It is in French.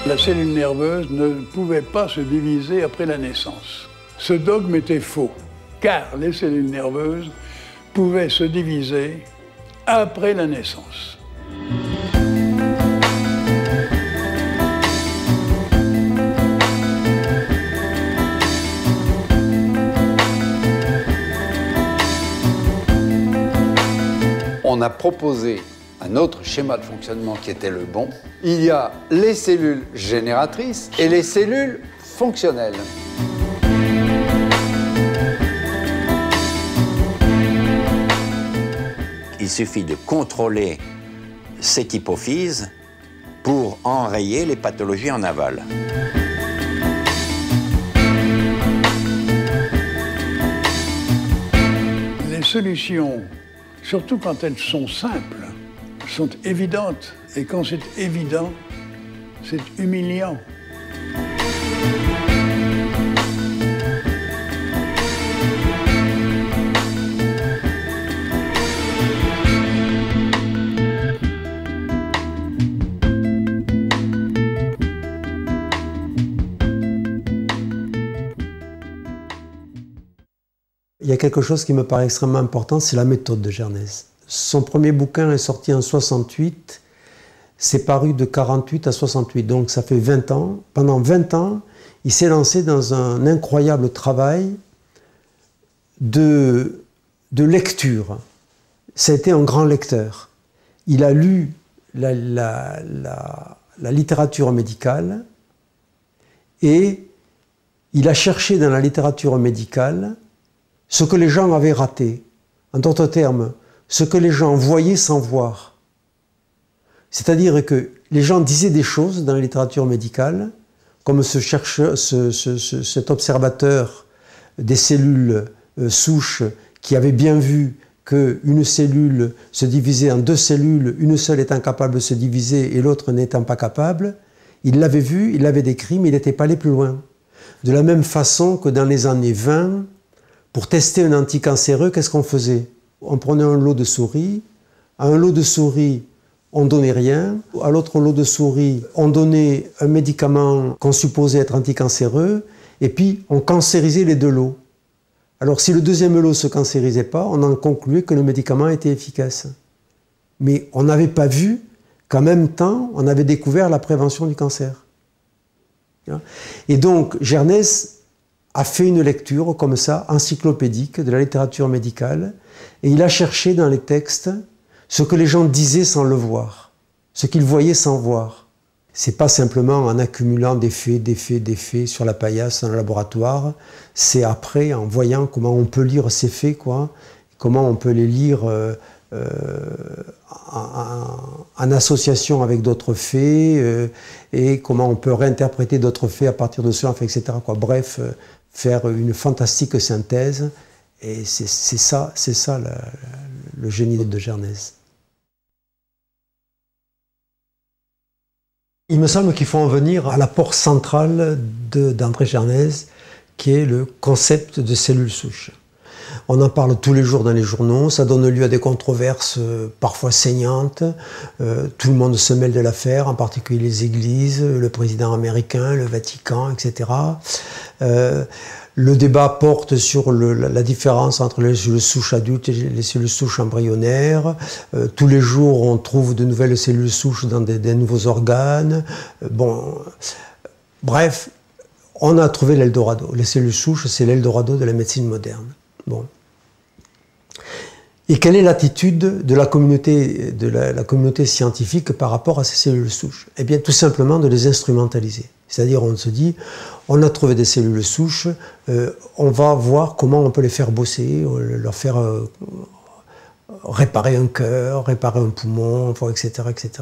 La cellule nerveuse ne pouvait pas se diviser après la naissance. Ce dogme était faux, car les cellules nerveuses pouvaient se diviser après la naissance. On a proposé un autre schéma de fonctionnement qui était le bon. Il y a les cellules génératrices et les cellules fonctionnelles. Il suffit de contrôler cette hypophyse pour enrayer les pathologies en aval. Les solutions, surtout quand elles sont simples, sont évidentes. Et quand c'est évident, c'est humiliant. Il y a quelque chose qui me paraît extrêmement important, c'est la méthode de Gernez. Son premier bouquin est sorti en 68, c'est paru de 48 à 68, donc ça fait 20 ans. Pendant 20 ans, il s'est lancé dans un incroyable travail de lecture. Ça a été un grand lecteur. Il a lu la littérature médicale et il a cherché dans la littérature médicale ce que les gens avaient raté. En d'autres termes, ce que les gens voyaient sans voir. C'est-à-dire que les gens disaient des choses dans la littérature médicale, comme cet observateur des cellules souches qui avait bien vu qu'une cellule se divisait en deux cellules, une seule étant capable de se diviser et l'autre n'étant pas capable. Il l'avait vu, il l'avait décrit, mais il n'était pas allé plus loin. De la même façon que dans les années 20, pour tester un anticancéreux, qu'est-ce qu'on faisait? On prenait un lot de souris. À un lot de souris, on ne donnait rien. À l'autre lot de souris, on donnait un médicament qu'on supposait être anticancéreux. Et puis, on cancérisait les deux lots. Alors, si le deuxième lot ne se cancérisait pas, on en concluait que le médicament était efficace. Mais on n'avait pas vu qu'en même temps, on avait découvert la prévention du cancer. Et donc, Gernez a fait une lecture comme ça, encyclopédique, de la littérature médicale, et il a cherché dans les textes ce que les gens disaient sans le voir, ce qu'ils voyaient sans voir. C'est pas simplement en accumulant des faits sur la paillasse dans le laboratoire, c'est après en voyant comment on peut lire ces faits, comment on peut les lire en association avec d'autres faits, et comment on peut réinterpréter d'autres faits à partir de cela, etc. Bref, faire une fantastique synthèse, et c'est ça le génie de Gernez. Il me semble qu'il faut en venir à l'apport central d'André Gernez, qui est le concept de cellules souches. On en parle tous les jours dans les journaux, ça donne lieu à des controverses parfois saignantes. Tout le monde se mêle de l'affaire, en particulier les églises, le président américain, le Vatican, etc. Le débat porte sur la différence entre les cellules souches adultes et les cellules souches embryonnaires. Tous les jours, on trouve de nouvelles cellules souches dans des nouveaux organes. Bref, on a trouvé l'Eldorado. Les cellules souches, c'est l'Eldorado de la médecine moderne. Et quelle est l'attitude de la communauté scientifique par rapport à ces cellules souches? Eh bien, tout simplement de les instrumentaliser. C'est-à-dire, on se dit, on a trouvé des cellules souches, on va voir comment on peut les faire bosser, leur faire réparer un cœur, réparer un poumon, etc., etc.